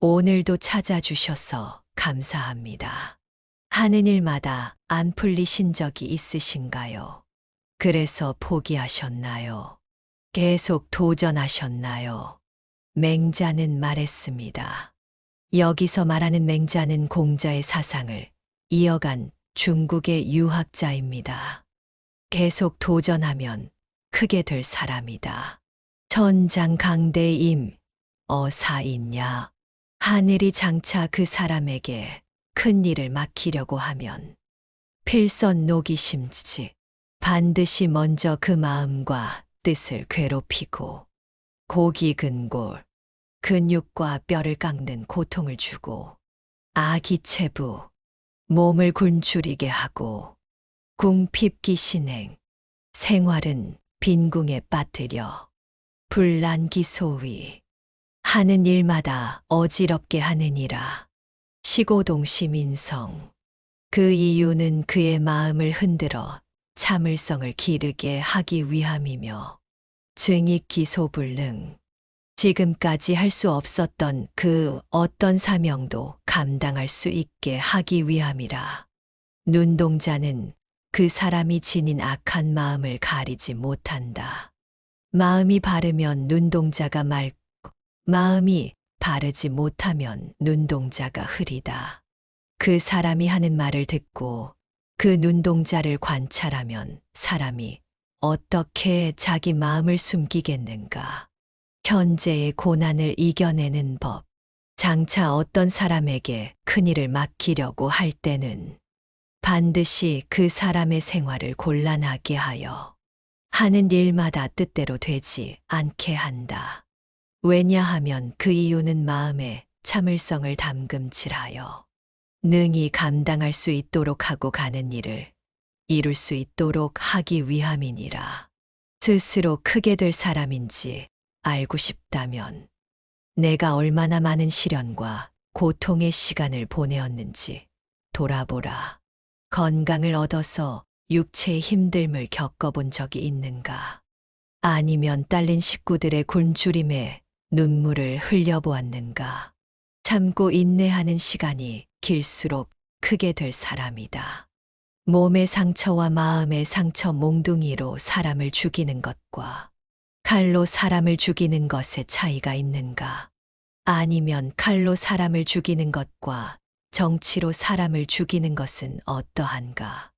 오늘도 찾아주셔서 감사합니다. 하는 일마다 안 풀리신 적이 있으신가요? 그래서 포기하셨나요? 계속 도전하셨나요? 맹자는 말했습니다. 여기서 말하는 맹자는 공자의 사상을 이어간 중국의 유학자입니다. 계속 도전하면 크게 될 사람이다. 천장강대임 어사있냐. 하늘이 장차 그 사람에게 큰 일을 맡기려고 하면 필선노기심지 반드시 먼저 그 마음과 뜻을 괴롭히고 고기근골 근육과 뼈를 깎는 고통을 주고 아기체부 몸을 굶주리게 하고 궁핍기신행 생활은 빈궁에 빠뜨려 불난기소위 하는 일마다 어지럽게 하느니라. 시고동시민성 그 이유는 그의 마음을 흔들어 참을성을 기르게 하기 위함이며 증익기소불능 지금까지 할 수 없었던 그 어떤 사명도 감당할 수 있게 하기 위함이라. 눈동자는 그 사람이 지닌 악한 마음을 가리지 못한다. 마음이 바르면 눈동자가 맑고 마음이 바르지 못하면 눈동자가 흐리다. 그 사람이 하는 말을 듣고 그 눈동자를 관찰하면 사람이 어떻게 자기 마음을 숨기겠는가. 현재의 고난을 이겨내는 법. 장차 어떤 사람에게 큰일을 맡기려고 할 때는 반드시 그 사람의 생활을 곤란하게 하여 하는 일마다 뜻대로 되지 않게 한다. 왜냐하면 그 이유는 마음에 참을성을 담금질하여 능히 감당할 수 있도록 하고 가는 일을 이룰 수 있도록 하기 위함이니라. 스스로 크게 될 사람인지 알고 싶다면 내가 얼마나 많은 시련과 고통의 시간을 보내었는지 돌아보라. 건강을 얻어서 육체의 힘듦을 겪어본 적이 있는가? 아니면 딸린 식구들의 굶주림에 눈물을 흘려보았는가? 참고 인내하는 시간이 길수록 크게 될 사람이다. 몸의 상처와 마음의 상처 몽둥이로 사람을 죽이는 것과 칼로 사람을 죽이는 것에 차이가 있는가? 아니면 칼로 사람을 죽이는 것과 정치로 사람을 죽이는 것은 어떠한가?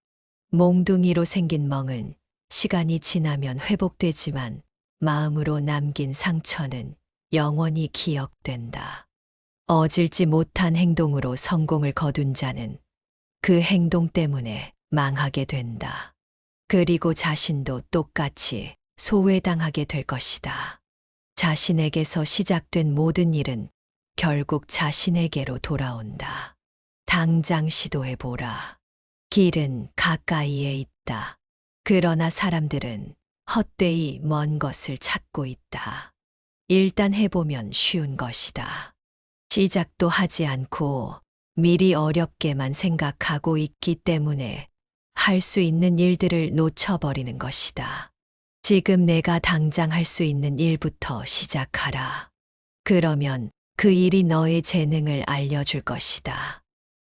몽둥이로 생긴 멍은 시간이 지나면 회복되지만 마음으로 남긴 상처는 영원히 기억된다. 어질지 못한 행동으로 성공을 거둔 자는 그 행동 때문에 망하게 된다. 그리고 자신도 똑같이 소외당하게 될 것이다. 자신에게서 시작된 모든 일은 결국 자신에게로 돌아온다. 당장 시도해보라. 길은 가까이에 있다. 그러나 사람들은 헛되이 먼 것을 찾고 있다. 일단 해보면 쉬운 것이다. 시작도 하지 않고 미리 어렵게만 생각하고 있기 때문에 할 수 있는 일들을 놓쳐버리는 것이다. 지금 내가 당장 할 수 있는 일부터 시작하라. 그러면 그 일이 너의 재능을 알려줄 것이다.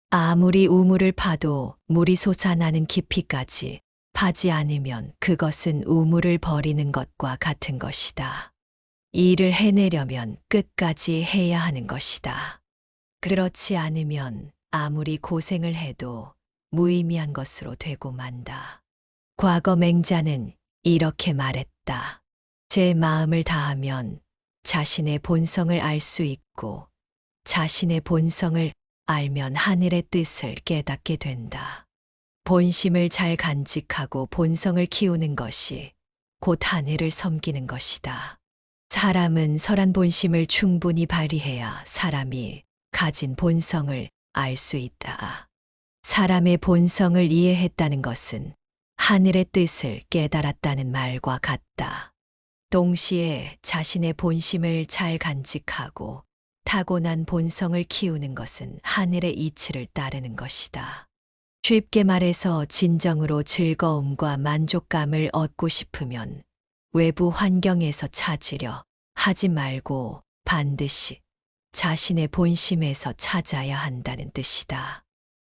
아무리 우물을 파도 물이 솟아나는 깊이까지 파지 않으면 그것은 우물을 버리는 것과 같은 것이다. 일을 해내려면 끝까지 해야 하는 것이다. 그렇지 않으면 아무리 고생을 해도 무의미한 것으로 되고 만다. 과거 맹자는 이렇게 말했다. 제 마음을 다하면 자신의 본성을 알 수 있고 자신의 본성을 알면 하늘의 뜻을 깨닫게 된다. 본심을 잘 간직하고 본성을 키우는 것이 곧 하늘을 섬기는 것이다. 사람은 선한 본심을 충분히 발휘해야 사람이 가진 본성을 알 수 있다. 사람의 본성을 이해했다는 것은 하늘의 뜻을 깨달았다는 말과 같다. 동시에 자신의 본심을 잘 간직하고 타고난 본성을 키우는 것은 하늘의 이치를 따르는 것이다. 쉽게 말해서 진정으로 즐거움과 만족감을 얻고 싶으면 외부 환경에서 찾으려 하지 말고 반드시 자신의 본심에서 찾아야 한다는 뜻이다.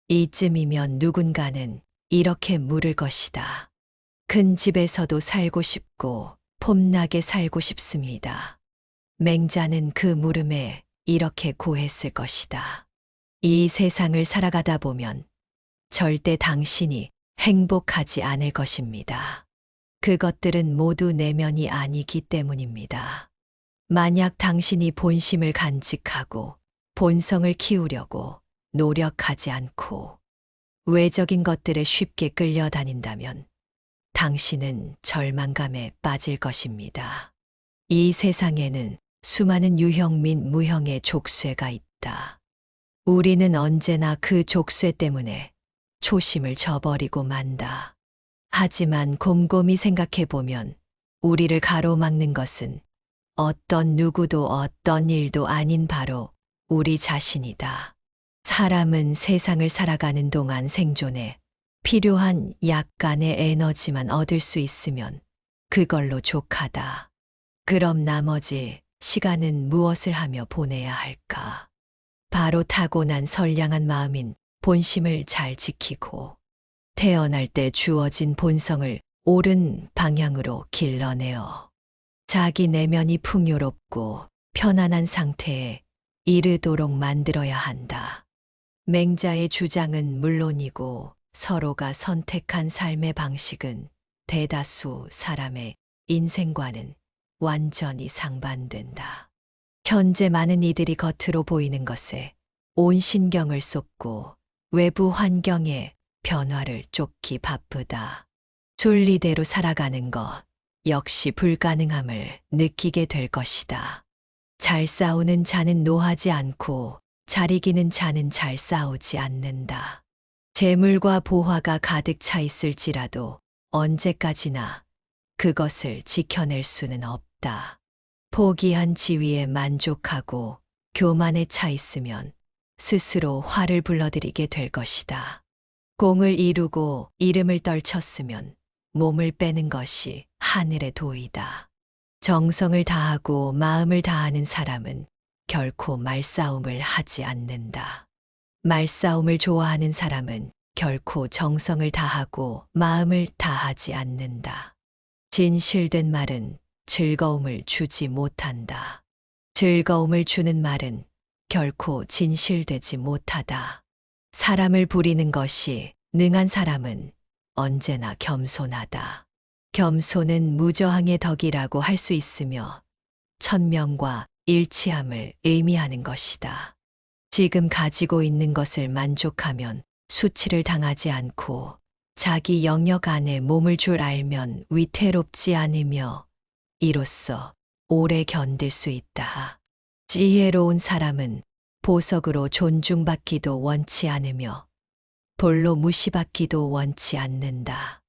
이쯤이면 누군가는 이렇게 물을 것이다. 큰 집에서도 살고 싶고 폼나게 살고 싶습니다. 맹자는 그 물음에 이렇게 고했을 것이다. 이 세상을 살아가다 보면 절대 당신이 행복하지 않을 것입니다. 그것들은 모두 내면이 아니기 때문입니다. 만약 당신이 본심을 간직하고 본성을 키우려고 노력하지 않고 외적인 것들에 쉽게 끌려다닌다면 당신은 절망감에 빠질 것입니다. 이 세상에는 수많은 유형 및 무형의 족쇄가 있다. 우리는 언제나 그 족쇄 때문에 초심을 저버리고 만다. 하지만 곰곰이 생각해 보면 우리를 가로막는 것은 어떤 누구도 어떤 일도 아닌 바로 우리 자신이다. 사람은 세상을 살아가는 동안 생존에 필요한 약간의 에너지만 얻을 수 있으면 그걸로 족하다. 그럼 나머지 시간은 무엇을 하며 보내야 할까? 바로 타고난 선량한 마음인 본심을 잘 지키고 태어날 때 주어진 본성을 옳은 방향으로 길러내어 자기 내면이 풍요롭고 편안한 상태에 이르도록 만들어야 한다. 맹자의 주장은 물론이고 서로가 선택한 삶의 방식은 대다수 사람의 인생과는 완전히 상반된다. 현재 많은 이들이 겉으로 보이는 것에 온 신경을 쏟고 외부 환경에 변화를 쫓기 바쁘다. 순리대로 살아가는 것 역시 불가능함을 느끼게 될 것이다. 잘 싸우는 자는 노하지 않고 잘 이기는 자는 잘 싸우지 않는다. 재물과 보화가 가득 차 있을지라도 언제까지나 그것을 지켜낼 수는 없다. 포기한 지위에 만족하고 교만에 차 있으면 스스로 화를 불러들이게 될 것이다. 공을 이루고 이름을 떨쳤으면 몸을 빼는 것이 하늘의 도이다. 정성을 다하고 마음을 다하는 사람은 결코 말싸움을 하지 않는다. 말싸움을 좋아하는 사람은 결코 정성을 다하고 마음을 다하지 않는다. 진실된 말은 즐거움을 주지 못한다. 즐거움을 주는 말은 결코 진실되지 못하다. 사람을 부리는 것이 능한 사람은 언제나 겸손하다. 겸손은 무저항의 덕이라고 할 수 있으며 천명과 일치함을 의미하는 것이다. 지금 가지고 있는 것을 만족하면 수치를 당하지 않고 자기 영역 안에 몸을 줄 알면 위태롭지 않으며 이로써 오래 견딜 수 있다. 지혜로운 사람은 보석으로 존중받기도 원치 않으며 볼로 무시받기도 원치 않는다.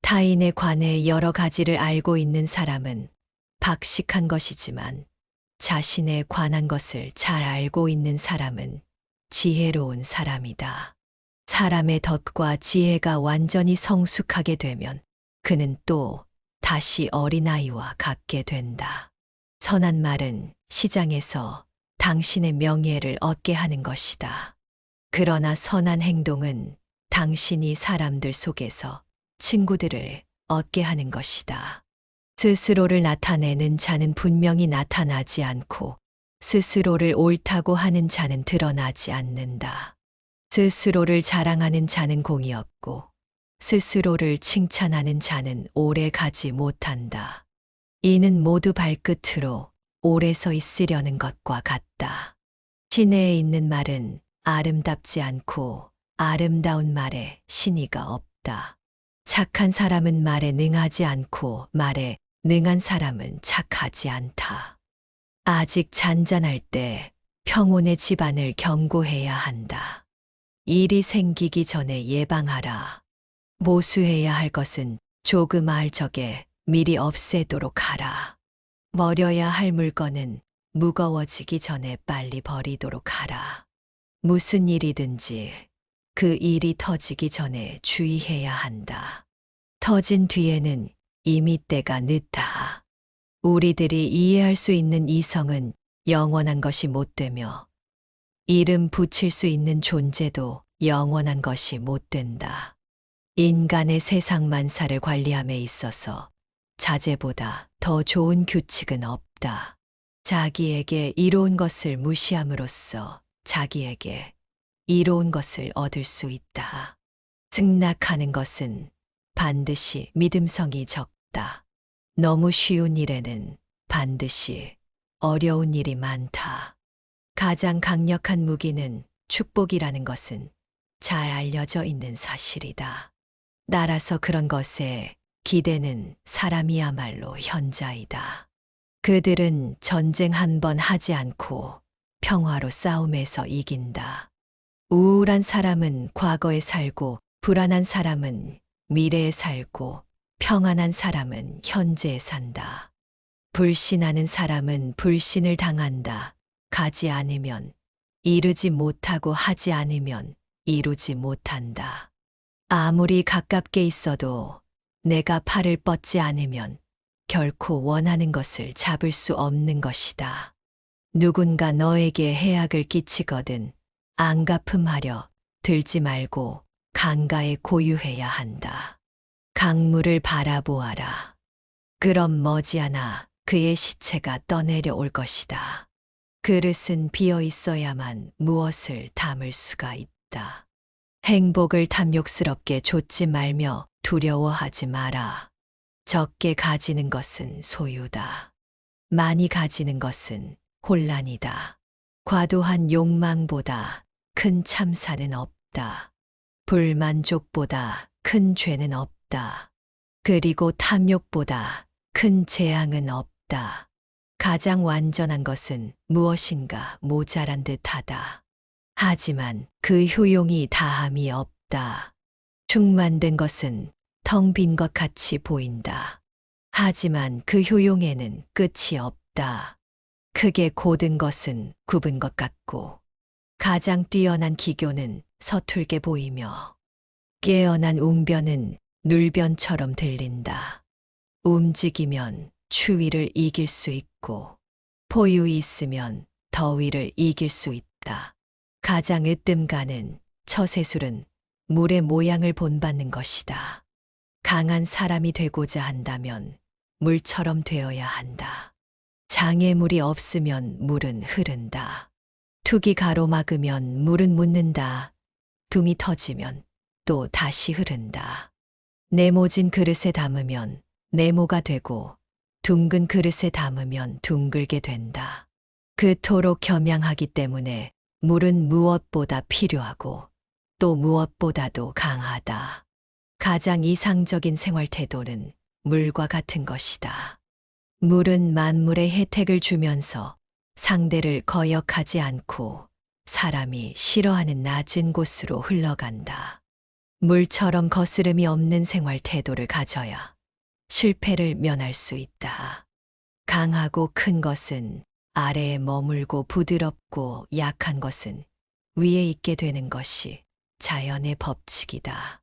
타인에 관해 여러 가지를 알고 있는 사람은 박식한 것이지만 자신에 관한 것을 잘 알고 있는 사람은 지혜로운 사람이다. 사람의 덕과 지혜가 완전히 성숙하게 되면 그는 또 다시 어린아이와 같게 된다. 선한 말은 시장에서 당신의 명예를 얻게 하는 것이다. 그러나 선한 행동은 당신이 사람들 속에서 친구들을 얻게 하는 것이다. 스스로를 나타내는 자는 분명히 나타나지 않고 스스로를 옳다고 하는 자는 드러나지 않는다. 스스로를 자랑하는 자는 공이 없고 스스로를 칭찬하는 자는 오래 가지 못한다. 이는 모두 발끝으로 오래 서 있으려는 것과 같다. 시내에 있는 말은 아름답지 않고 아름다운 말에 신의가 없다. 착한 사람은 말에 능하지 않고 말에 능한 사람은 착하지 않다. 아직 잔잔할 때 평온의 집안을 경고해야 한다. 일이 생기기 전에 예방하라. 모수해야 할 것은 조그마할 적에 미리 없애도록 하라. 버려야 할 물건은 무거워지기 전에 빨리 버리도록 하라. 무슨 일이든지 그 일이 터지기 전에 주의해야 한다. 터진 뒤에는 이미 때가 늦다. 우리들이 이해할 수 있는 이성은 영원한 것이 못 되며 이름 붙일 수 있는 존재도 영원한 것이 못 된다. 인간의 세상 만사를 관리함에 있어서 자제보다 더 좋은 규칙은 없다. 자기에게 이로운 것을 무시함으로써 자기에게 이로운 것을 얻을 수 있다. 승낙하는 것은 반드시 믿음성이 적다. 너무 쉬운 일에는 반드시 어려운 일이 많다. 가장 강력한 무기는 축복이라는 것은 잘 알려져 있는 사실이다. 따라서 그런 것에 기대는 사람이야말로 현자이다. 그들은 전쟁 한 번 하지 않고 평화로 싸움에서 이긴다. 우울한 사람은 과거에 살고 불안한 사람은 미래에 살고 평안한 사람은 현재에 산다. 불신하는 사람은 불신을 당한다. 가지 않으면 이루지 못하고 하지 않으면 이루지 못한다. 아무리 가깝게 있어도 내가 팔을 뻗지 않으면 결코 원하는 것을 잡을 수 없는 것이다. 누군가 너에게 해악을 끼치거든 안갚음하려 들지 말고 강가에 고유해야 한다. 강물을 바라보아라. 그럼 머지않아 그의 시체가 떠내려 올 것이다. 그릇은 비어 있어야만 무엇을 담을 수가 있다. 행복을 탐욕스럽게 좇지 말며 두려워하지 마라. 적게 가지는 것은 소유다. 많이 가지는 것은 혼란이다. 과도한 욕망보다 큰 참사는 없다. 불만족보다 큰 죄는 없다. 그리고 탐욕보다 큰 재앙은 없다. 가장 완전한 것은 무엇인가 모자란 듯하다. 하지만 그 효용이 다함이 없다. 충만된 것은 텅 빈 것 같이 보인다. 하지만 그 효용에는 끝이 없다. 크게 고든 것은 굽은 것 같고 가장 뛰어난 기교는 서툴게 보이며 깨어난 웅변은 눌변처럼 들린다. 움직이면 추위를 이길 수 있고 포유이 있으면 더위를 이길 수 있다. 가장 으뜸가는 처세술은 물의 모양을 본받는 것이다. 강한 사람이 되고자 한다면 물처럼 되어야 한다. 장애물이 없으면 물은 흐른다. 툭이 가로막으면 물은 묻는다. 둥이 터지면 또 다시 흐른다. 네모진 그릇에 담으면 네모가 되고 둥근 그릇에 담으면 둥글게 된다. 그토록 겸양하기 때문에 물은 무엇보다 필요하고 또 무엇보다도 강하다. 가장 이상적인 생활 태도는 물과 같은 것이다. 물은 만물의 혜택을 주면서 상대를 거역하지 않고 사람이 싫어하는 낮은 곳으로 흘러간다. 물처럼 거스름이 없는 생활 태도를 가져야 실패를 면할 수 있다. 강하고 큰 것은 아래에 머물고 부드럽고 약한 것은 위에 있게 되는 것이 자연의 법칙이다.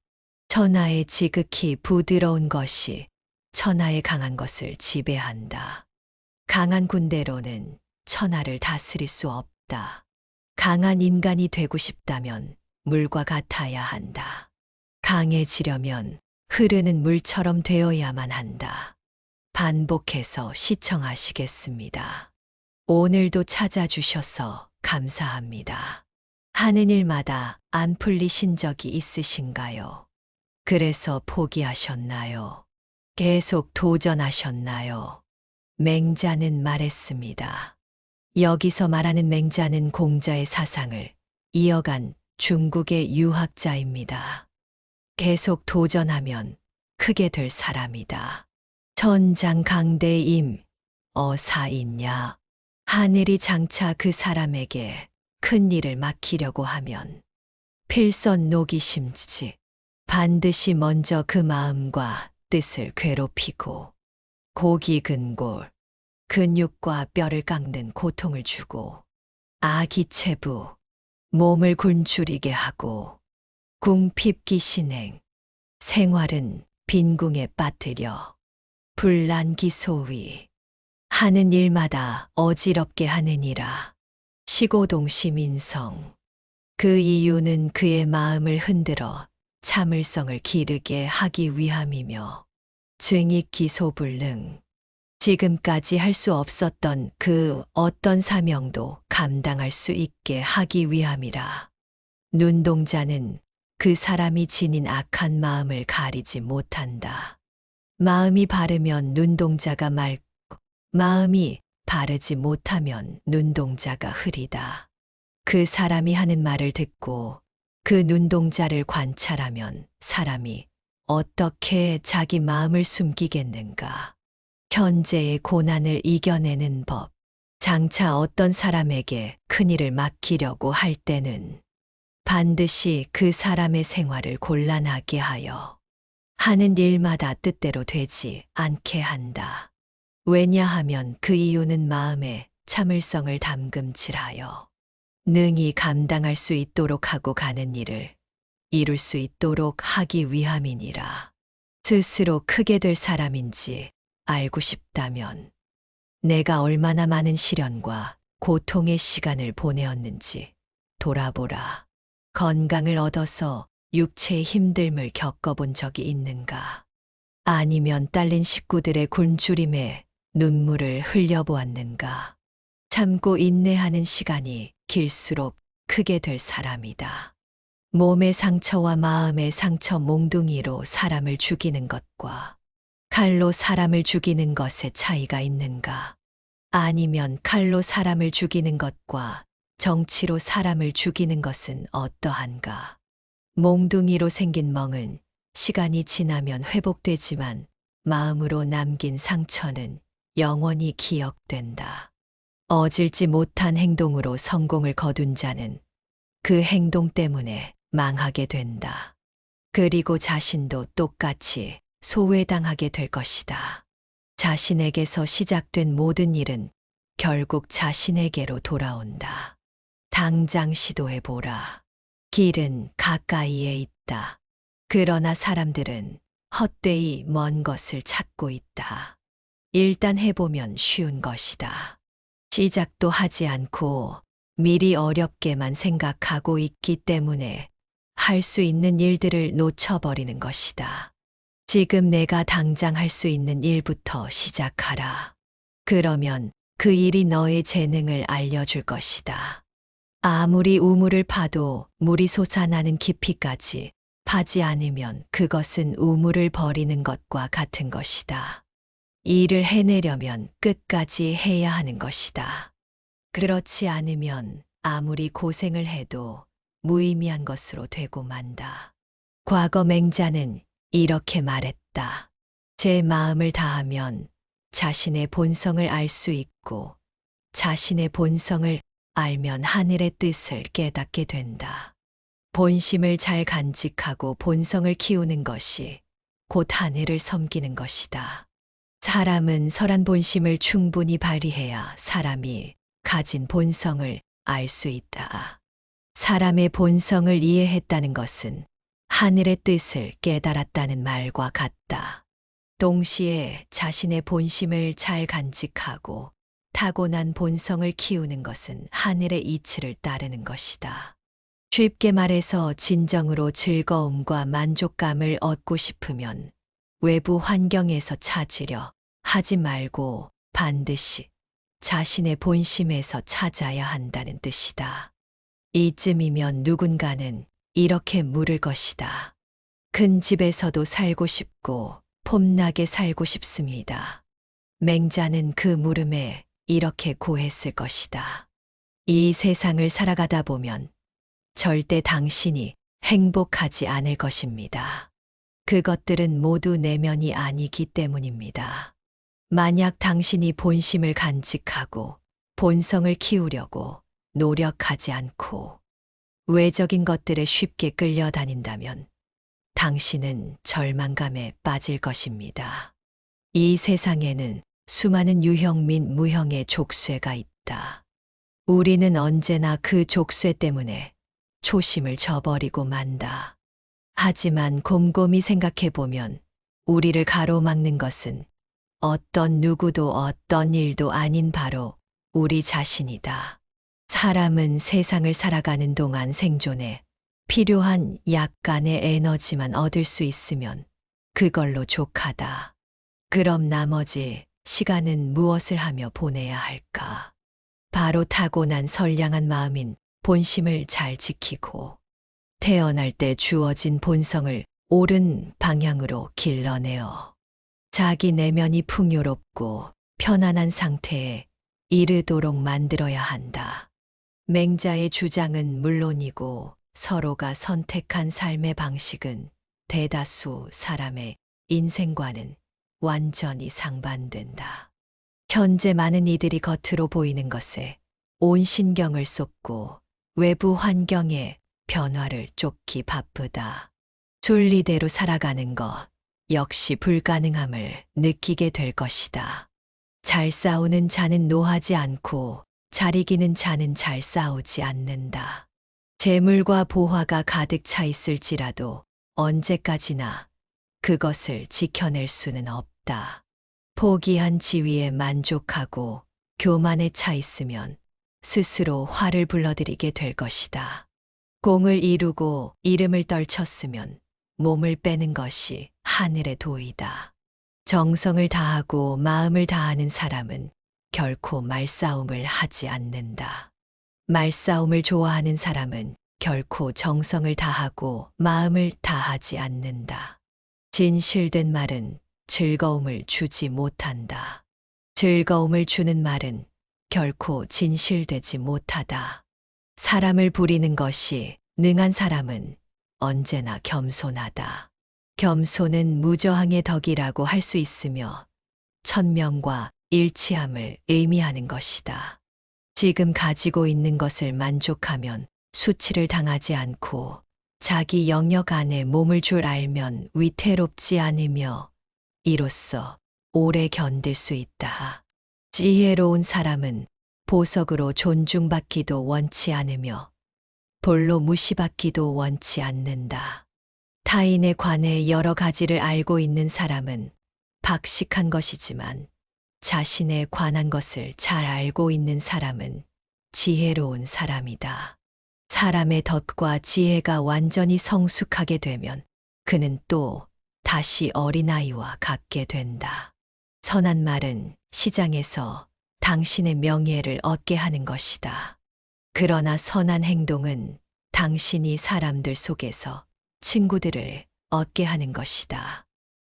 천하의 지극히 부드러운 것이 천하의 강한 것을 지배한다. 강한 군대로는 천하를 다스릴 수 없다. 강한 인간이 되고 싶다면 물과 같아야 한다. 강해지려면 흐르는 물처럼 되어야만 한다. 반복해서 시청하시겠습니다. 오늘도 찾아주셔서 감사합니다. 하는 일마다 안 풀리신 적이 있으신가요? 그래서 포기하셨나요? 계속 도전하셨나요? 맹자는 말했습니다. 여기서 말하는 맹자는 공자의 사상을 이어간 중국의 유학자입니다. 계속 도전하면 크게 될 사람이다. 천장강대임 어사있냐. 하늘이 장차 그 사람에게 큰 일을 맡기려고 하면 필선노기심지 반드시 먼저 그 마음과 뜻을 괴롭히고 고기근골 근육과 뼈를 깎는 고통을 주고 아기체부 몸을 굶주리게 하고 궁핍기신행 생활은 빈궁에 빠뜨려 불난기소위 하는 일마다 어지럽게 하느니라. 시고동 시민성. 그 이유는 그의 마음을 흔들어 참을성을 기르게 하기 위함이며 증익기소불능. 지금까지 할 수 없었던 그 어떤 사명도 감당할 수 있게 하기 위함이라. 눈동자는 그 사람이 지닌 악한 마음을 가리지 못한다. 마음이 바르면 눈동자가 맑고 마음이 바르지 못하면 눈동자가 흐리다. 그 사람이 하는 말을 듣고 그 눈동자를 관찰하면 사람이 어떻게 자기 마음을 숨기겠는가. 현재의 고난을 이겨내는 법. 장차 어떤 사람에게 큰일을 맡기려고 할 때는 반드시 그 사람의 생활을 곤란하게 하여 하는 일마다 뜻대로 되지 않게 한다. 왜냐하면 그 이유는 마음에 참을성을 담금질하여 능히 감당할 수 있도록 하고 가는 일을 이룰 수 있도록 하기 위함이니라. 스스로 크게 될 사람인지 알고 싶다면 내가 얼마나 많은 시련과 고통의 시간을 보내었는지 돌아보라. 건강을 얻어서 육체의 힘듦을 겪어본 적이 있는가? 아니면 딸린 식구들의 굶주림에 눈물을 흘려보았는가? 참고 인내하는 시간이 길수록 크게 될 사람이다. 몸의 상처와 마음의 상처 몽둥이로 사람을 죽이는 것과 칼로 사람을 죽이는 것에 차이가 있는가? 아니면 칼로 사람을 죽이는 것과 정치로 사람을 죽이는 것은 어떠한가? 몽둥이로 생긴 멍은 시간이 지나면 회복되지만 마음으로 남긴 상처는 영원히 기억된다. 어질지 못한 행동으로 성공을 거둔 자는 그 행동 때문에 망하게 된다. 그리고 자신도 똑같이 소외당하게 될 것이다. 자신에게서 시작된 모든 일은 결국 자신에게로 돌아온다. 당장 시도해보라. 길은 가까이에 있다. 그러나 사람들은 헛되이 먼 것을 찾고 있다. 일단 해보면 쉬운 것이다. 시작도 하지 않고 미리 어렵게만 생각하고 있기 때문에 할 수 있는 일들을 놓쳐버리는 것이다. 지금 내가 당장 할 수 있는 일부터 시작하라. 그러면 그 일이 너의 재능을 알려줄 것이다. 아무리 우물을 파도 물이 솟아나는 깊이까지 파지 않으면 그것은 우물을 버리는 것과 같은 것이다. 일을 해내려면 끝까지 해야 하는 것이다. 그렇지 않으면 아무리 고생을 해도 무의미한 것으로 되고 만다. 과거 맹자는 이렇게 말했다. 제 마음을 다하면 자신의 본성을 알 수 있고 자신의 본성을 알면 하늘의 뜻을 깨닫게 된다. 본심을 잘 간직하고 본성을 키우는 것이 곧 하늘을 섬기는 것이다. 사람은 선한 본심을 충분히 발휘해야 사람이 가진 본성을 알 수 있다. 사람의 본성을 이해했다는 것은 하늘의 뜻을 깨달았다는 말과 같다. 동시에 자신의 본심을 잘 간직하고 타고난 본성을 키우는 것은 하늘의 이치를 따르는 것이다. 쉽게 말해서 진정으로 즐거움과 만족감을 얻고 싶으면 외부 환경에서 찾으려 하지 말고 반드시 자신의 본심에서 찾아야 한다는 뜻이다. 이쯤이면 누군가는 이렇게 물을 것이다. 큰 집에서도 살고 싶고 폼나게 살고 싶습니다. 맹자는 그 물음에 이렇게 고했을 것이다. 이 세상을 살아가다 보면 절대 당신이 행복하지 않을 것입니다. 그것들은 모두 내면이 아니기 때문입니다. 만약 당신이 본심을 간직하고 본성을 키우려고 노력하지 않고 외적인 것들에 쉽게 끌려다닌다면 당신은 절망감에 빠질 것입니다. 이 세상에는 수많은 유형 및 무형의 족쇄가 있다. 우리는 언제나 그 족쇄 때문에 초심을 저버리고 만다. 하지만 곰곰이 생각해보면 우리를 가로막는 것은 어떤 누구도 어떤 일도 아닌 바로 우리 자신이다. 사람은 세상을 살아가는 동안 생존에 필요한 약간의 에너지만 얻을 수 있으면 그걸로 족하다. 그럼 나머지 시간은 무엇을 하며 보내야 할까? 바로 타고난 선량한 마음인 본심을 잘 지키고 태어날 때 주어진 본성을 옳은 방향으로 길러내어 자기 내면이 풍요롭고 편안한 상태에 이르도록 만들어야 한다. 맹자의 주장은 물론이고 서로가 선택한 삶의 방식은 대다수 사람의 인생과는 완전히 상반된다. 현재 많은 이들이 겉으로 보이는 것에 온 신경을 쏟고 외부 환경의 변화를 쫓기 바쁘다. 순리대로 살아가는 것 역시 불가능함을 느끼게 될 것이다. 잘 싸우는 자는 노하지 않고 잘 이기는 자는 잘 싸우지 않는다. 재물과 보화가 가득 차 있을지라도 언제까지나 그것을 지켜낼 수는 없다. 포기한 지위에 만족하고 교만에 차 있으면 스스로 화를 불러들이게 될 것이다. 공을 이루고 이름을 떨쳤으면 몸을 빼는 것이 하늘의 도이다. 정성을 다하고 마음을 다하는 사람은 결코 말싸움을 하지 않는다. 말싸움을 좋아하는 사람은 결코 정성을 다하고 마음을 다하지 않는다. 진실된 말은 즐거움을 주지 못한다. 즐거움을 주는 말은 결코 진실되지 못하다. 사람을 부리는 것이 능한 사람은 언제나 겸손하다. 겸손은 무저항의 덕이라고 할 수 있으며 천명과 일치함을 의미하는 것이다. 지금 가지고 있는 것을 만족하면 수치를 당하지 않고 자기 영역 안에 몸을 줄 알면 위태롭지 않으며 이로써 오래 견딜 수 있다. 지혜로운 사람은 보석으로 존중받기도 원치 않으며 돌로 무시받기도 원치 않는다. 타인에 관해 여러 가지를 알고 있는 사람은 박식한 것이지만 자신에 관한 것을 잘 알고 있는 사람은 지혜로운 사람이다. 사람의 덕과 지혜가 완전히 성숙하게 되면 그는 또 다시 어린아이와 같게 된다. 선한 말은 시장에서 당신의 명예를 얻게 하는 것이다. 그러나 선한 행동은 당신이 사람들 속에서 친구들을 얻게 하는 것이다.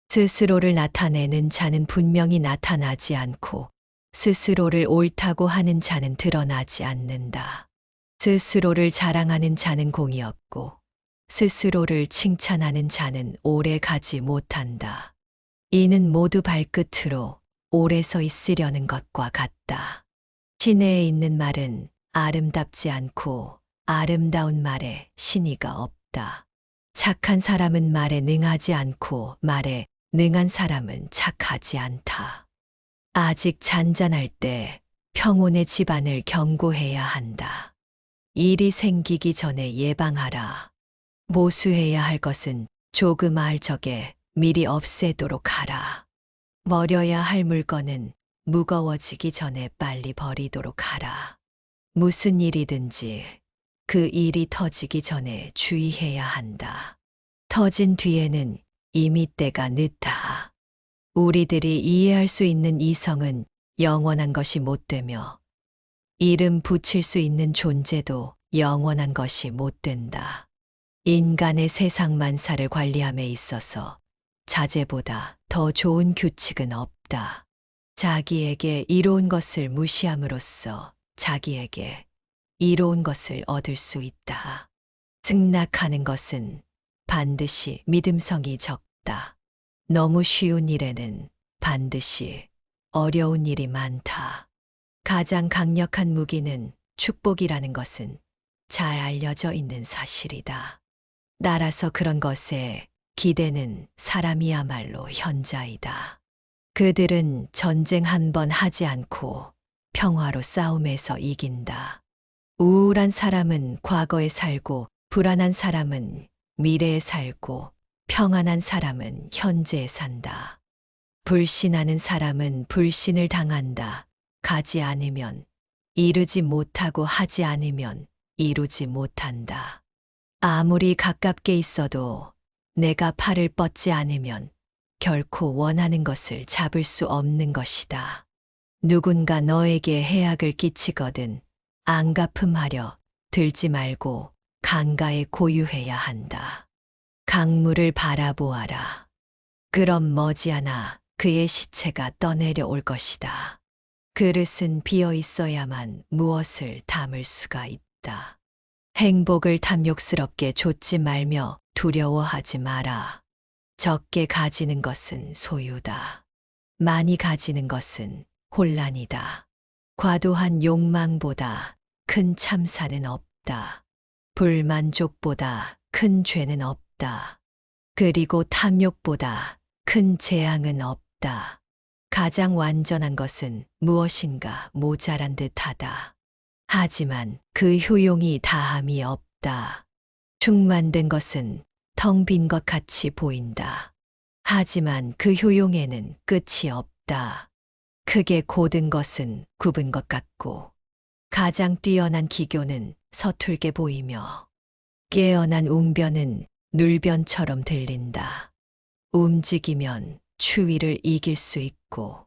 스스로를 나타내는 자는 분명히 나타나지 않고 스스로를 옳다고 하는 자는 드러나지 않는다. 스스로를 자랑하는 자는 공이 없고 스스로를 칭찬하는 자는 오래 가지 못한다. 이는 모두 발끝으로 오래 서 있으려는 것과 같다. 시내에 있는 말은 아름답지 않고 아름다운 말에 신의가 없다. 착한 사람은 말에 능하지 않고 말에 능한 사람은 착하지 않다. 아직 잔잔할 때 평온의 집안을 경고해야 한다. 일이 생기기 전에 예방하라. 모수해야 할 것은 조그마할 적에 미리 없애도록 하라. 버려야 할 물건은 무거워지기 전에 빨리 버리도록 하라. 무슨 일이든지 그 일이 터지기 전에 주의해야 한다. 터진 뒤에는 이미 때가 늦다. 우리들이 이해할 수 있는 이성은 영원한 것이 못 되며 이름 붙일 수 있는 존재도 영원한 것이 못 된다. 인간의 세상 만사를 관리함에 있어서 자제보다 더 좋은 규칙은 없다. 자기에게 이로운 것을 무시함으로써 자기에게 이로운 것을 얻을 수 있다. 승낙하는 것은 반드시 믿음성이 적다. 너무 쉬운 일에는 반드시 어려운 일이 많다. 가장 강력한 무기는 축복이라는 것은 잘 알려져 있는 사실이다. 따라서 그런 것에 기대는 사람이야말로 현자이다. 그들은 전쟁 한 번 하지 않고 평화로 싸움에서 이긴다. 우울한 사람은 과거에 살고 불안한 사람은 미래에 살고 평안한 사람은 현재에 산다. 불신하는 사람은 불신을 당한다. 가지 않으면 이루지 못하고 하지 않으면 이루지 못한다. 아무리 가깝게 있어도 내가 팔을 뻗지 않으면 결코 원하는 것을 잡을 수 없는 것이다. 누군가 너에게 해악을 끼치거든 안갚음하려 들지 말고 강가에 고유해야 한다. 강물을 바라보아라. 그럼 머지않아 그의 시체가 떠내려올 것이다. 그릇은 비어 있어야만 무엇을 담을 수가 있다. 행복을 탐욕스럽게 좇지 말며 두려워하지 마라. 적게 가지는 것은 소유다. 많이 가지는 것은 혼란이다. 과도한 욕망보다 큰 참사는 없다. 불만족보다 큰 죄는 없다. 그리고 탐욕보다 큰 재앙은 없다. 가장 완전한 것은 무엇인가 모자란 듯하다. 하지만 그 효용이 다함이 없다. 충만된 것은 텅 빈 것 같이 보인다. 하지만 그 효용에는 끝이 없다. 크게 고든 것은 굽은 것 같고 가장 뛰어난 기교는 서툴게 보이며 깨어난 웅변은 눌변처럼 들린다. 움직이면 추위를 이길 수 있고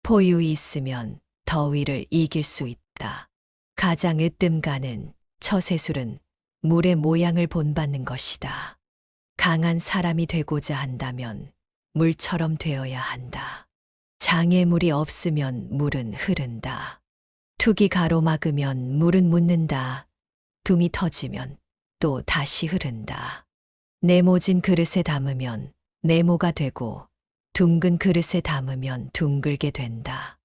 포유이 있으면 더위를 이길 수 있다. 가장 으뜸가는 처세술은 물의 모양을 본받는 것이다. 강한 사람이 되고자 한다면 물처럼 되어야 한다. 장애물이 없으면 물은 흐른다. 툭이 가로막으면 물은 묻는다. 둥이 터지면 또 다시 흐른다. 네모진 그릇에 담으면 네모가 되고 둥근 그릇에 담으면 둥글게 된다.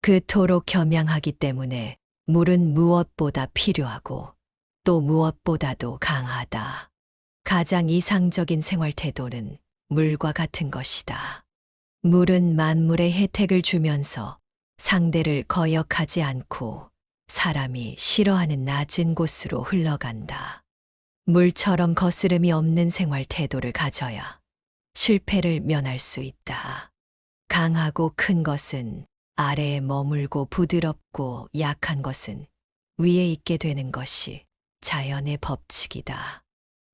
그토록 겸양하기 때문에 물은 무엇보다 필요하고 또 무엇보다도 강하다. 가장 이상적인 생활 태도는 물과 같은 것이다. 물은 만물의 혜택을 주면서 상대를 거역하지 않고 사람이 싫어하는 낮은 곳으로 흘러간다. 물처럼 거스름이 없는 생활 태도를 가져야 실패를 면할 수 있다. 강하고 큰 것은 아래에 머물고 부드럽고 약한 것은 위에 있게 되는 것이 자연의 법칙이다.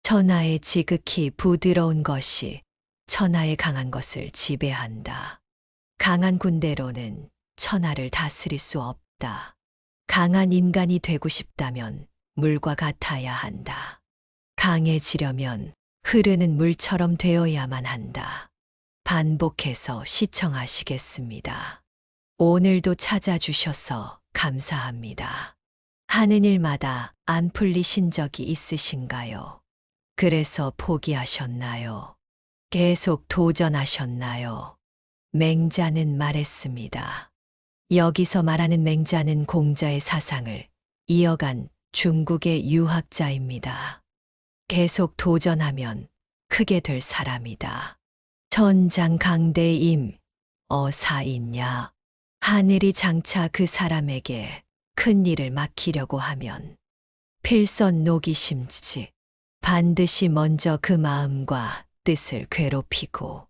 천하의 지극히 부드러운 것이 천하의 강한 것을 지배한다. 강한 군대로는 천하를 다스릴 수 없다. 강한 인간이 되고 싶다면 물과 같아야 한다. 강해지려면 흐르는 물처럼 되어야만 한다. 반복해서 시청하시겠습니다. 오늘도 찾아주셔서 감사합니다. 하는 일마다 안 풀리신 적이 있으신가요? 그래서 포기하셨나요? 계속 도전하셨나요? 맹자는 말했습니다. 여기서 말하는 맹자는 공자의 사상을 이어간 중국의 유학자입니다. 계속 도전하면 크게 될 사람이다. 천장강대임 어사있냐. 하늘이 장차 그 사람에게 큰 일을 맡기려고 하면 필선노기심지 반드시 먼저 그 마음과 뜻을 괴롭히고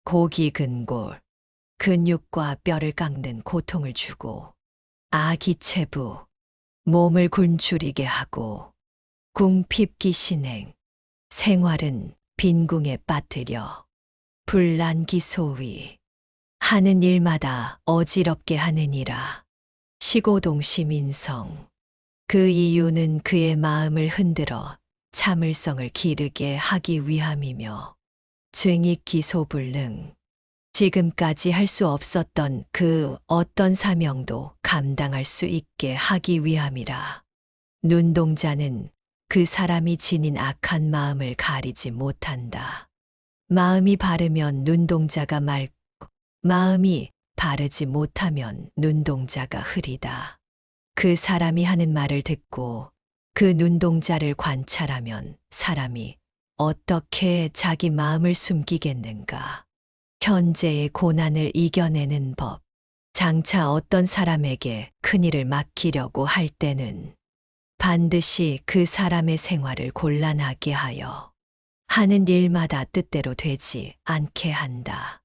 고기근골 근육과 뼈를 깎는 고통을 주고 아기체부 몸을 굶주리게 하고 궁핍기신행 생활은 빈궁에 빠뜨려 불난기소위 하는 일마다 어지럽게 하느니라. 시고동시민성 그 이유는 그의 마음을 흔들어 참을성을 기르게 하기 위함이며 증익기소불능 지금까지 할 수 없었던 그 어떤 사명도 감당할 수 있게 하기 위함이라. 눈동자는 그 사람이 지닌 악한 마음을 가리지 못한다. 마음이 바르면 눈동자가 맑고 마음이 바르지 못하면 눈동자가 흐리다. 그 사람이 하는 말을 듣고 그 눈동자를 관찰하면 사람이 어떻게 자기 마음을 숨기겠는가. 현재의 고난을 이겨내는 법. 장차 어떤 사람에게 큰일을 맡기려고 할 때는 반드시 그 사람의 생활을 곤란하게 하여 하는 일마다 뜻대로 되지 않게 한다.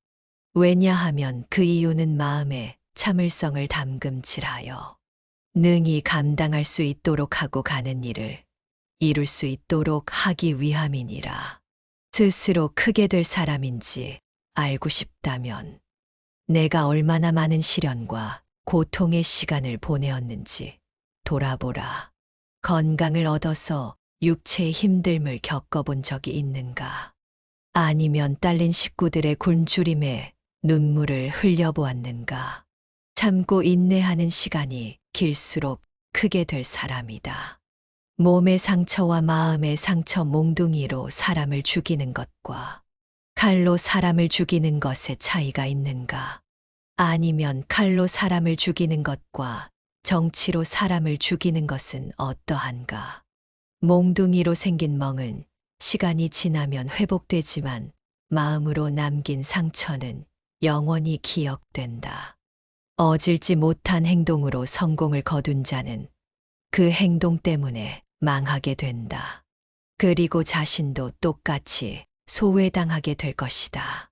왜냐하면 그 이유는 마음에 참을성을 담금질하여 능히 감당할 수 있도록 하고 가는 일을 이룰 수 있도록 하기 위함이니라. 스스로 크게 될 사람인지 알고 싶다면 내가 얼마나 많은 시련과 고통의 시간을 보내었는지 돌아보라. 건강을 얻어서 육체의 힘듦을 겪어본 적이 있는가? 아니면 딸린 식구들의 굶주림에 눈물을 흘려보았는가? 참고 인내하는 시간이 길수록 크게 될 사람이다. 몸의 상처와 마음의 상처 몽둥이로 사람을 죽이는 것과 칼로 사람을 죽이는 것에 차이가 있는가? 아니면 칼로 사람을 죽이는 것과 정치로 사람을 죽이는 것은 어떠한가? 몽둥이로 생긴 멍은 시간이 지나면 회복되지만 마음으로 남긴 상처는 영원히 기억된다. 어질지 못한 행동으로 성공을 거둔 자는 그 행동 때문에 망하게 된다. 그리고 자신도 똑같이 소외당하게 될 것이다.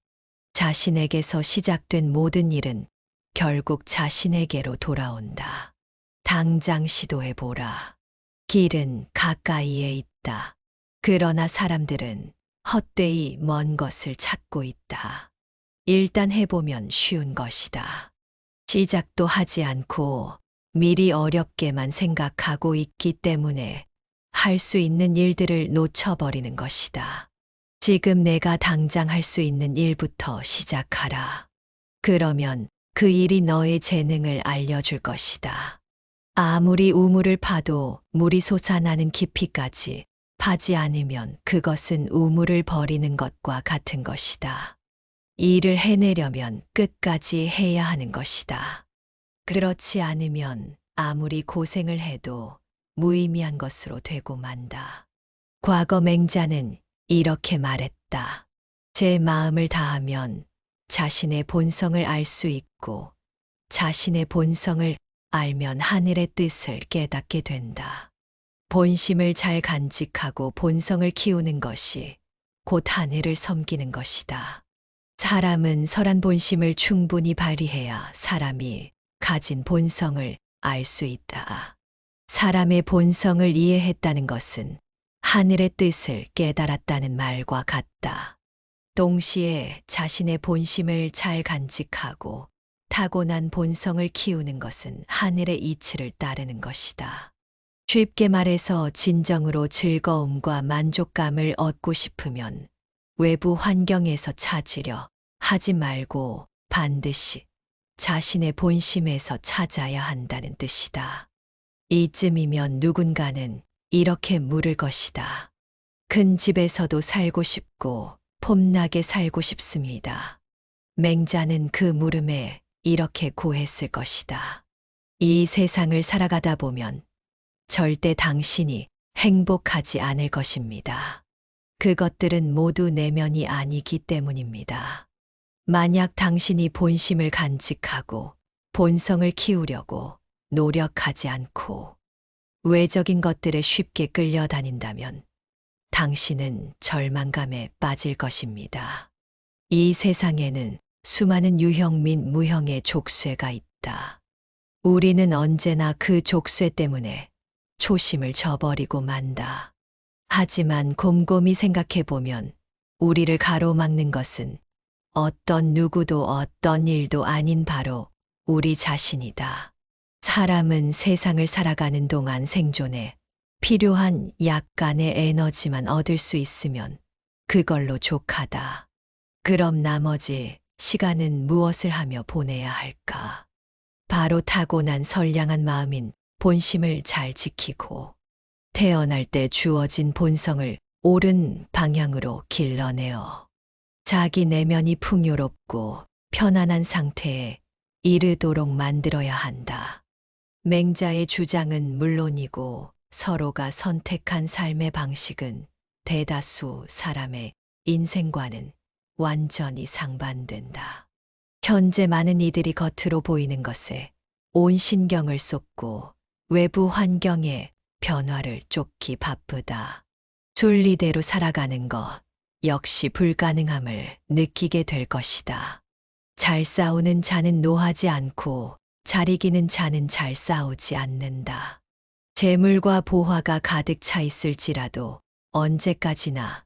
자신에게서 시작된 모든 일은 결국 자신에게로 돌아온다. 당장 시도해보라. 길은 가까이에 있다. 그러나 사람들은 헛되이 먼 것을 찾고 있다. 일단 해보면 쉬운 것이다. 시작도 하지 않고 미리 어렵게만 생각하고 있기 때문에 할 수 있는 일들을 놓쳐버리는 것이다. 지금 내가 당장 할 수 있는 일부터 시작하라. 그러면 그 일이 너의 재능을 알려줄 것이다. 아무리 우물을 파도 물이 솟아나는 깊이까지 파지 않으면 그것은 우물을 버리는 것과 같은 것이다. 일을 해내려면 끝까지 해야 하는 것이다. 그렇지 않으면 아무리 고생을 해도 무의미한 것으로 되고 만다. 과거 맹자는 이렇게 말했다. 제 마음을 다하면 자신의 본성을 알 수 있고 자신의 본성을 알면 하늘의 뜻을 깨닫게 된다. 본심을 잘 간직하고 본성을 키우는 것이 곧 하늘을 섬기는 것이다. 사람은 선한 본심을 충분히 발휘해야 사람이 가진 본성을 알 수 있다. 사람의 본성을 이해했다는 것은 하늘의 뜻을 깨달았다는 말과 같다. 동시에 자신의 본심을 잘 간직하고 타고난 본성을 키우는 것은 하늘의 이치를 따르는 것이다. 쉽게 말해서 진정으로 즐거움과 만족감을 얻고 싶으면 외부 환경에서 찾으려 하지 말고 반드시 자신의 본심에서 찾아야 한다는 뜻이다. 이쯤이면 누군가는 이렇게 물을 것이다. 큰 집에서도 살고 싶고 폼나게 살고 싶습니다. 맹자는 그 물음에 이렇게 고했을 것이다. 이 세상을 살아가다 보면 절대 당신이 행복하지 않을 것입니다. 그것들은 모두 내면이 아니기 때문입니다. 만약 당신이 본심을 간직하고 본성을 키우려고 노력하지 않고 외적인 것들에 쉽게 끌려다닌다면 당신은 절망감에 빠질 것입니다. 이 세상에는 수많은 유형 및 무형의 족쇄가 있다. 우리는 언제나 그 족쇄 때문에 초심을 저버리고 만다. 하지만 곰곰이 생각해보면 우리를 가로막는 것은 어떤 누구도 어떤 일도 아닌 바로 우리 자신이다. 사람은 세상을 살아가는 동안 생존에 필요한 약간의 에너지만 얻을 수 있으면 그걸로 족하다. 그럼 나머지 시간은 무엇을 하며 보내야 할까? 바로 타고난 선량한 마음인 본심을 잘 지키고 태어날 때 주어진 본성을 옳은 방향으로 길러내어 자기 내면이 풍요롭고 편안한 상태에 이르도록 만들어야 한다. 맹자의 주장은 물론이고 서로가 선택한 삶의 방식은 대다수 사람의 인생과는 완전히 상반된다. 현재 많은 이들이 겉으로 보이는 것에 온 신경을 쏟고 외부 환경에 변화를 쫓기 바쁘다. 순리대로 살아가는 것 역시 불가능함을 느끼게 될 것이다. 잘 싸우는 자는 노하지 않고 잘 이기는 자는 잘 싸우지 않는다. 재물과 보화가 가득 차 있을지라도 언제까지나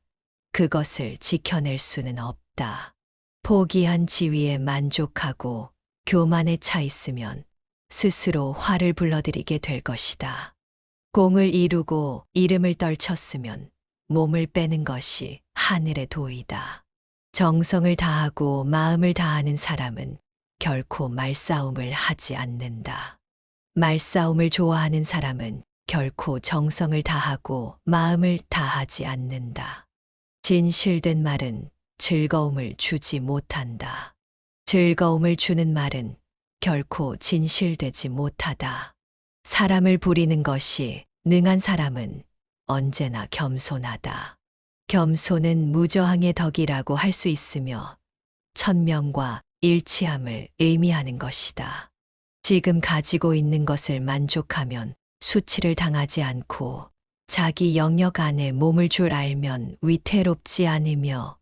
그것을 지켜낼 수는 없다. 포기한 지위에 만족하고 교만에 차 있으면 스스로 화를 불러들이게 될 것이다. 공을 이루고 이름을 떨쳤으면 몸을 빼는 것이 하늘의 도이다. 정성을 다하고 마음을 다하는 사람은 결코 말싸움을 하지 않는다. 말싸움을 좋아하는 사람은 결코 정성을 다하고 마음을 다하지 않는다. 진실된 말은 즐거움을 주지 못한다. 즐거움을 주는 말은 결코 진실되지 못하다. 사람을 부리는 것이 능한 사람은 언제나 겸손하다. 겸손은 무저항의 덕이라고 할 수 있으며 천명과 일치함을 의미하는 것이다. 지금 가지고 있는 것을 만족하면 수치를 당하지 않고 자기 영역 안에 몸을 줄 알면 위태롭지 않으며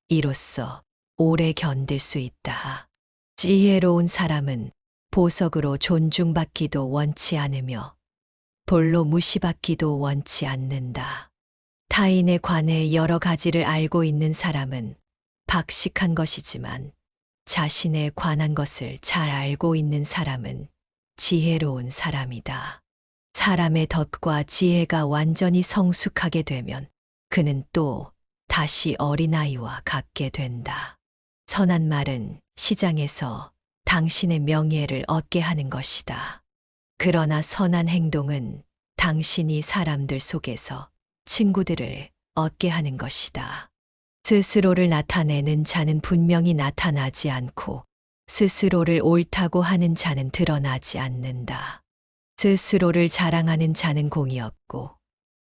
이로써 오래 견딜 수 있다. 지혜로운 사람은 보석으로 존중받기도 원치 않으며 볼로 무시받기도 원치 않는다. 타인에 관해 여러 가지를 알고 있는 사람은 박식한 것이지만 자신에 관한 것을 잘 알고 있는 사람은 지혜로운 사람이다. 사람의 덫과 지혜가 완전히 성숙하게 되면 그는 또 다시 어린아이와 같게 된다. 선한 말은 시장에서 당신의 명예를 얻게 하는 것이다. 그러나 선한 행동은 당신이 사람들 속에서 친구들을 얻게 하는 것이다. 스스로를 나타내는 자는 분명히 나타나지 않고 스스로를 옳다고 하는 자는 드러나지 않는다. 스스로를 자랑하는 자는 공이 없고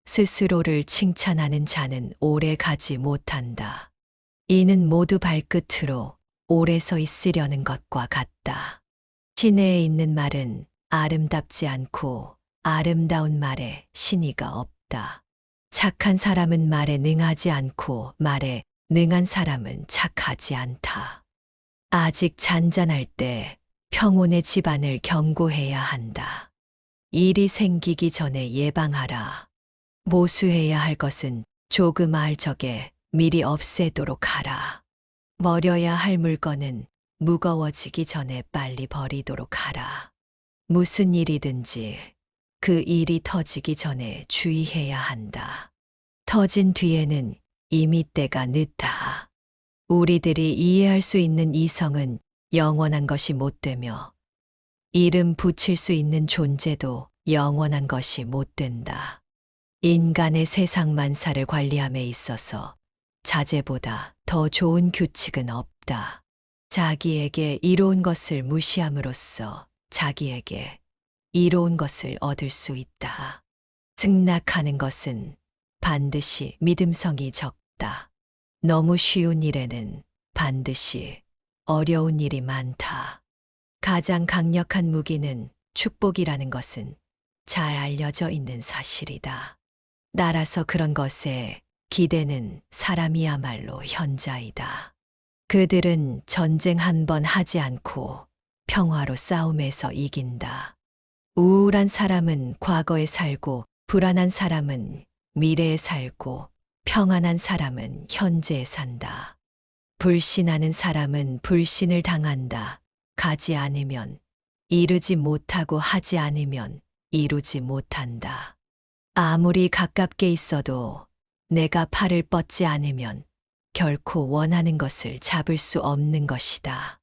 스스로를 칭찬하는 자는 오래 가지 못한다. 이는 모두 발끝으로 오래 서 있으려는 것과 같다. 시내에 있는 말은 아름답지 않고 아름다운 말에 신의가 없다. 착한 사람은 말에 능하지 않고 말에 능한 사람은 착하지 않다. 아직 잔잔할 때 평온의 집안을 경고해야 한다. 일이 생기기 전에 예방하라. 모수해야 할 것은 조그마할 적에 미리 없애도록 하라. 버려야 할 물건은 무거워지기 전에 빨리 버리도록 하라. 무슨 일이든지 그 일이 터지기 전에 주의해야 한다. 터진 뒤에는 이미 때가 늦다. 우리들이 이해할 수 있는 이성은 영원한 것이 못 되며 이름 붙일 수 있는 존재도 영원한 것이 못 된다. 인간의 세상 만사를 관리함에 있어서 자제보다 더 좋은 규칙은 없다. 자기에게 이로운 것을 무시함으로써 자기에게 이로운 것을 얻을 수 있다. 승낙하는 것은 반드시 믿음성이 적다. 너무 쉬운 일에는 반드시 어려운 일이 많다. 가장 강력한 무기는 축복이라는 것은 잘 알려져 있는 사실이다. 따라서 그런 것에 기대는 사람이야말로 현자이다. 그들은 전쟁 한 번 하지 않고 평화로 싸움에서 이긴다. 우울한 사람은 과거에 살고 불안한 사람은 미래에 살고 평안한 사람은 현재에 산다. 불신하는 사람은 불신을 당한다. 가지 않으면 이루지 못하고 하지 않으면 이루지 못한다. 아무리 가깝게 있어도 내가 팔을 뻗지 않으면 결코 원하는 것을 잡을 수 없는 것이다.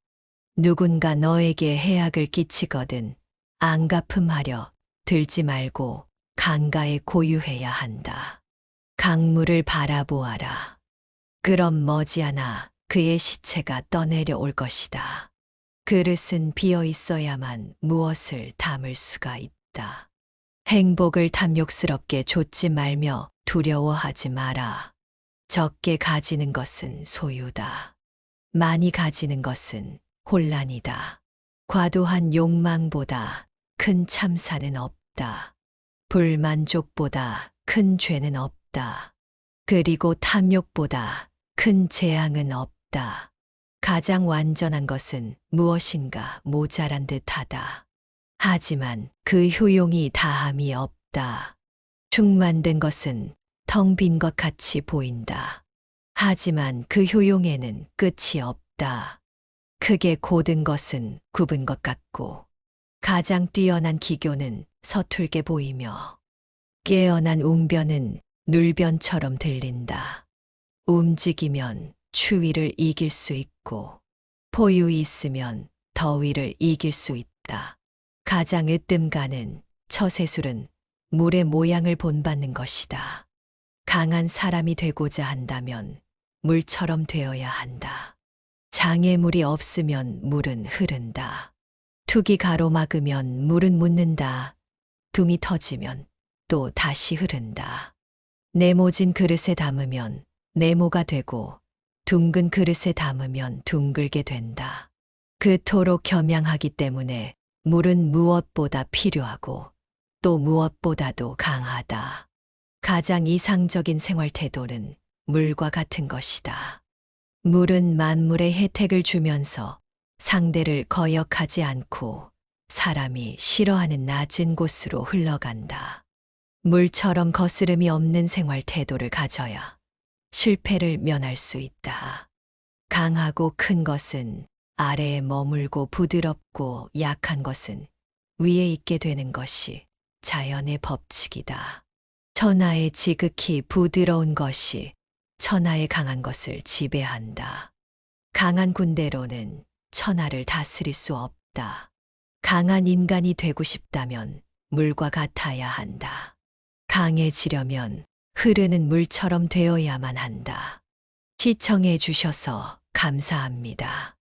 누군가 너에게 해악을 끼치거든 안갚음하려 들지 말고 강가에 고유해야 한다. 강물을 바라보아라. 그럼 머지않아 그의 시체가 떠내려 올 것이다. 그릇은 비어 있어야만 무엇을 담을 수가 있다. 행복을 탐욕스럽게 좇지 말며 두려워하지 마라. 적게 가지는 것은 소유다. 많이 가지는 것은 혼란이다. 과도한 욕망보다 큰 참사는 없다. 불만족보다 큰 죄는 없다. 그리고 탐욕보다 큰 재앙은 없다. 가장 완전한 것은 무엇인가 모자란 듯하다. 하지만 그 효용이 다함이 없다. 충만된 것은 텅 빈 것 같이 보인다. 하지만 그 효용에는 끝이 없다. 크게 고든 것은 굽은 것 같고, 가장 뛰어난 기교는 서툴게 보이며, 깨어난 웅변은 눌변처럼 들린다. 움직이면 추위를 이길 수 있고, 포유 있으면 더위를 이길 수 있다. 가장 으뜸가는 처세술은 물의 모양을 본받는 것이다. 강한 사람이 되고자 한다면 물처럼 되어야 한다. 장애물이 없으면 물은 흐른다. 툭이 가로막으면 물은 묻는다. 둥이 터지면 또 다시 흐른다. 네모진 그릇에 담으면 네모가 되고 둥근 그릇에 담으면 둥글게 된다. 그토록 겸양하기 때문에 물은 무엇보다 필요하고 또 무엇보다도 강하다. 가장 이상적인 생활 태도는 물과 같은 것이다. 물은 만물의 혜택을 주면서 상대를 거역하지 않고 사람이 싫어하는 낮은 곳으로 흘러간다. 물처럼 거스름이 없는 생활 태도를 가져야 실패를 면할 수 있다. 강하고 큰 것은 아래에 머물고 부드럽고 약한 것은 위에 있게 되는 것이 자연의 법칙이다. 천하의 지극히 부드러운 것이 천하의 강한 것을 지배한다. 강한 군대로는 천하를 다스릴 수 없다. 강한 인간이 되고 싶다면 물과 같아야 한다. 강해지려면 흐르는 물처럼 되어야만 한다. 시청해 주셔서 감사합니다.